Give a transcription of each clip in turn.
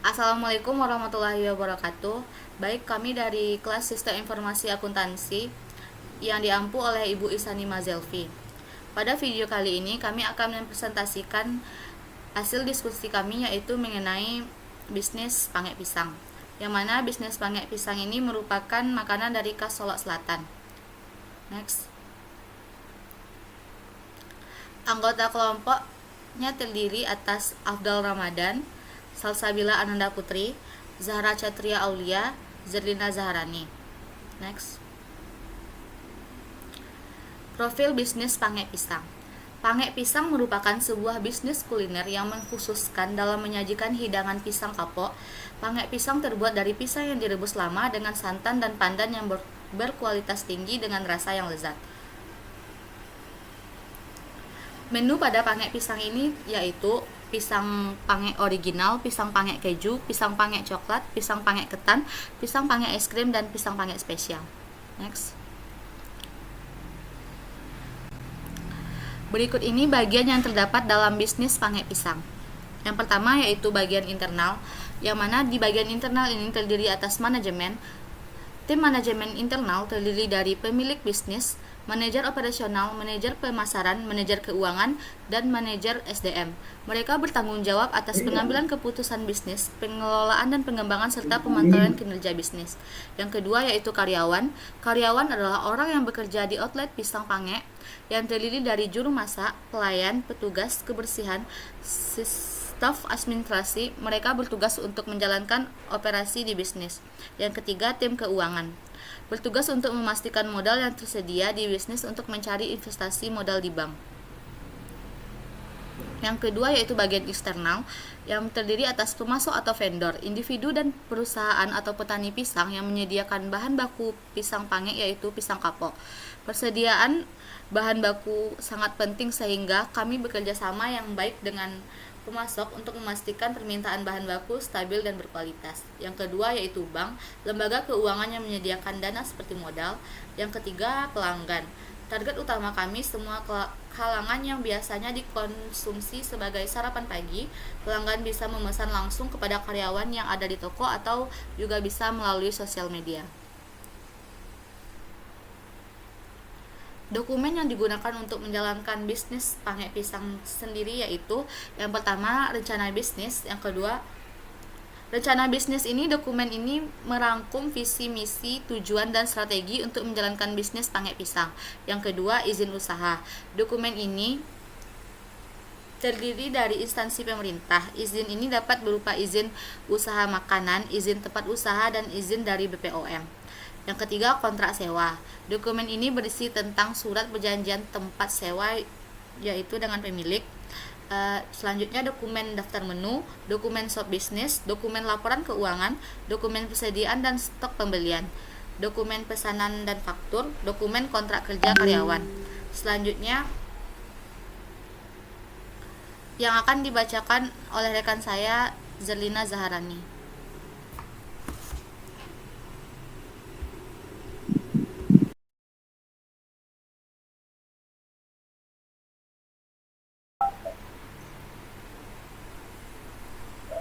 Assalamualaikum warahmatullahi wabarakatuh. Baik, kami dari kelas Sistem Informasi Akuntansi yang diampu oleh Ibu Isani Mazelfi. Pada video kali ini kami akan mempresentasikan hasil diskusi kami, yaitu mengenai bisnis pangek pisang. Yang mana bisnis pangek pisang ini merupakan makanan dari khas Solok Selatan. Next. Anggota kelompoknya terdiri atas Afdal Ramadan, Salsabila Ananda Putri, Zahra Chatria Aulia, Zerlina Zaharani. Next. Profil bisnis pangek pisang. Pangek pisang merupakan sebuah bisnis kuliner yang mengkhususkan dalam menyajikan hidangan pisang kapok. Pangek pisang terbuat dari pisang yang direbus lama dengan santan dan pandan yang berkualitas tinggi dengan rasa yang lezat. Menu pada pangek pisang ini yaitu pisang pangek original, pisang pangek keju, pisang pangek coklat, pisang pangek ketan, pisang pangek es krim, dan pisang pangek spesial. Next. Berikut ini bagian yang terdapat dalam bisnis pangek pisang. Yang pertama yaitu bagian internal, yang mana di bagian internal ini terdiri atas manajemen. Tim manajemen internal terdiri dari pemilik bisnis, manajer operasional, manajer pemasaran, manajer keuangan, dan manajer SDM. Mereka bertanggung jawab atas pengambilan keputusan bisnis, pengelolaan dan pengembangan serta pemantauan kinerja bisnis. Yang kedua yaitu karyawan. Karyawan adalah orang yang bekerja di outlet pisang pangek yang terdiri dari juru masak, pelayan, petugas kebersihan, staf administrasi. Mereka bertugas untuk menjalankan operasi di bisnis. Yang ketiga, tim keuangan bertugas untuk memastikan modal yang tersedia di bisnis untuk mencari investasi modal di bank. Yang kedua yaitu bagian eksternal, yang terdiri atas pemasok atau vendor, individu dan perusahaan atau petani pisang yang menyediakan bahan baku pisang pangek yaitu pisang kapok. Persediaan bahan baku sangat penting sehingga kami bekerja sama yang baik dengan pemasok untuk memastikan permintaan bahan baku stabil dan berkualitas. Yang kedua yaitu bank, lembaga keuangan yang menyediakan dana seperti modal. Yang ketiga pelanggan. Target utama kami semua kalangan yang biasanya dikonsumsi sebagai sarapan pagi. Pelanggan bisa memesan langsung kepada karyawan yang ada di toko atau juga bisa melalui sosial media. Dokumen yang digunakan untuk menjalankan bisnis pangek pisang sendiri yaitu yang pertama rencana bisnis, yang kedua rencana bisnis ini, dokumen ini merangkum visi misi, tujuan dan strategi untuk menjalankan bisnis pangek pisang. Yang kedua izin usaha. Dokumen ini terdiri dari instansi pemerintah. Izin ini dapat berupa izin usaha makanan, izin tempat usaha, dan izin dari BPOM. Yang ketiga, kontrak sewa. Dokumen ini berisi tentang surat perjanjian tempat sewa yaitu dengan pemilik. Selanjutnya dokumen daftar menu, dokumen shop bisnis, dokumen laporan keuangan, dokumen persediaan dan stok pembelian, dokumen pesanan dan faktur, dokumen kontrak kerja karyawan. Selanjutnya yang akan dibacakan oleh rekan saya Zerlina Zaharani.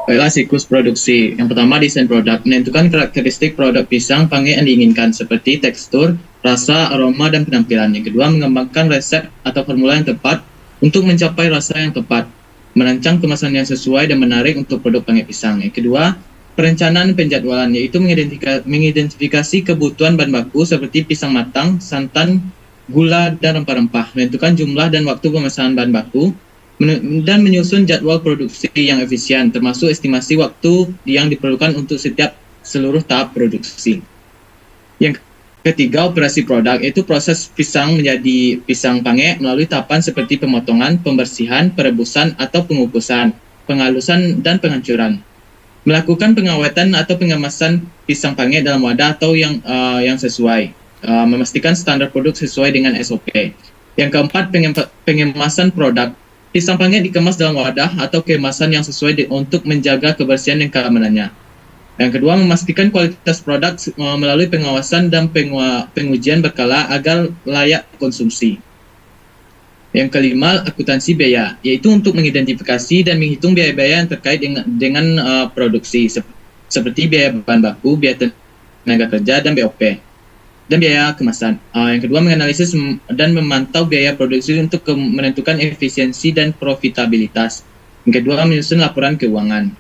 Baiklah, siklus produksi. Yang pertama, desain produk. Menentukan karakteristik produk pisang pangek yang diinginkan, seperti tekstur, rasa, aroma, dan penampilan. Yang kedua, mengembangkan resep atau formula yang tepat untuk mencapai rasa yang tepat. Merancang kemasan yang sesuai dan menarik untuk produk pangek pisang. Yang kedua, perencanaan penjadwalan, yaitu mengidentifikasi kebutuhan bahan baku seperti pisang matang, santan, gula, dan rempah-rempah. Menentukan jumlah dan waktu pemesanan bahan baku, dan menyusun jadwal produksi yang efisien, termasuk estimasi waktu yang diperlukan untuk seluruh tahap produksi. Yang ketiga, operasi produk, yaitu proses pisang menjadi pisang pangek melalui tahapan seperti pemotongan, pembersihan, perebusan atau pengukusan, penghalusan, dan penghancuran. Melakukan pengawetan atau pengemasan pisang pangek dalam wadah atau yang sesuai. Memastikan standar produk sesuai dengan SOP. Yang keempat, pengemasan produk. Pisang pangek dikemas dalam wadah atau kemasan yang sesuai untuk menjaga kebersihan dan keamanannya. Yang kedua, memastikan kualitas produk melalui pengawasan dan pengujian berkala agar layak konsumsi. Yang kelima, akuntansi biaya, yaitu untuk mengidentifikasi dan menghitung biaya-biaya yang terkait dengan produksi, seperti biaya bahan baku, biaya tenaga kerja, dan BOP, dan biaya kemasan. Yang kedua, menganalisis dan memantau biaya produksi untuk menentukan efisiensi dan profitabilitas. Yang kedua, menyusun laporan keuangan.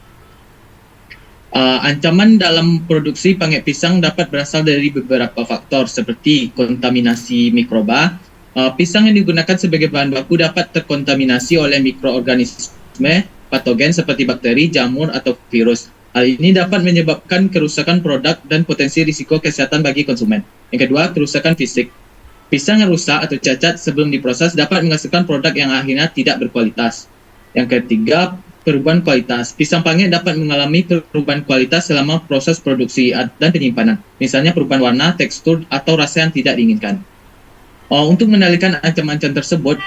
Ancaman dalam produksi pangek pisang dapat berasal dari beberapa faktor seperti kontaminasi mikroba. Pisang yang digunakan sebagai bahan baku dapat terkontaminasi oleh mikroorganisme patogen seperti bakteri, jamur, atau virus. Hal ini dapat menyebabkan kerusakan produk dan potensi risiko kesehatan bagi konsumen. Yang kedua, kerusakan fisik. Pisang yang rusak atau cacat sebelum diproses dapat menghasilkan produk yang akhirnya tidak berkualitas. Yang ketiga, perubahan kualitas. Pisang pangek dapat mengalami perubahan kualitas selama proses produksi dan penyimpanan. Misalnya perubahan warna, tekstur, atau rasa yang tidak diinginkan. Untuk mengendalikan ancaman-ancaman tersebut,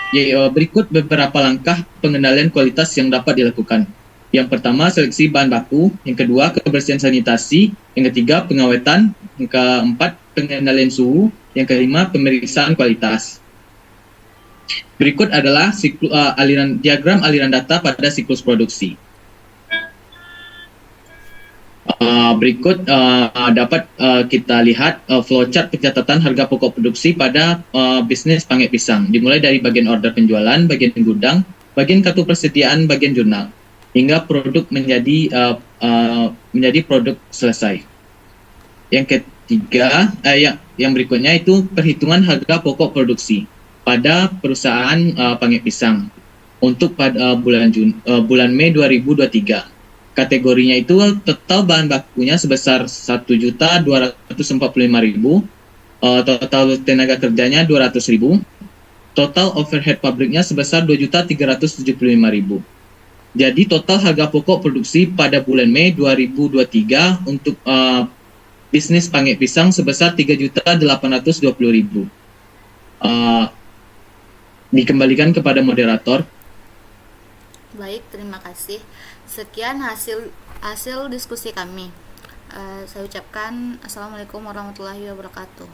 berikut beberapa langkah pengendalian kualitas yang dapat dilakukan. Yang pertama, seleksi bahan baku. Yang kedua, kebersihan sanitasi. Yang ketiga, pengawetan. Yang keempat, pengendalian suhu. Yang kelima, pemeriksaan kualitas. Berikut adalah diagram aliran data pada siklus produksi. Berikut dapat kita lihat flowchart pencatatan harga pokok produksi pada bisnis pangek pisang, dimulai dari bagian order penjualan, bagian gudang, bagian kartu persediaan, bagian jurnal, hingga produk menjadi produk selesai. Yang ketiga, yang berikutnya itu perhitungan harga pokok produksi pada perusahaan pangek pisang untuk pada bulan Mei 2023. Kategorinya itu total bahan bakunya sebesar 1.245.000, total tenaga kerjanya 200.000, total overhead pabriknya sebesar 2.375.000. Jadi total harga pokok produksi pada bulan Mei 2023 untuk bisnis pangek pisang sebesar 3.820.000. Dikembalikan kepada moderator. Baik, terima kasih. Sekian hasil diskusi kami. Saya ucapkan Assalamualaikum warahmatullahi wabarakatuh.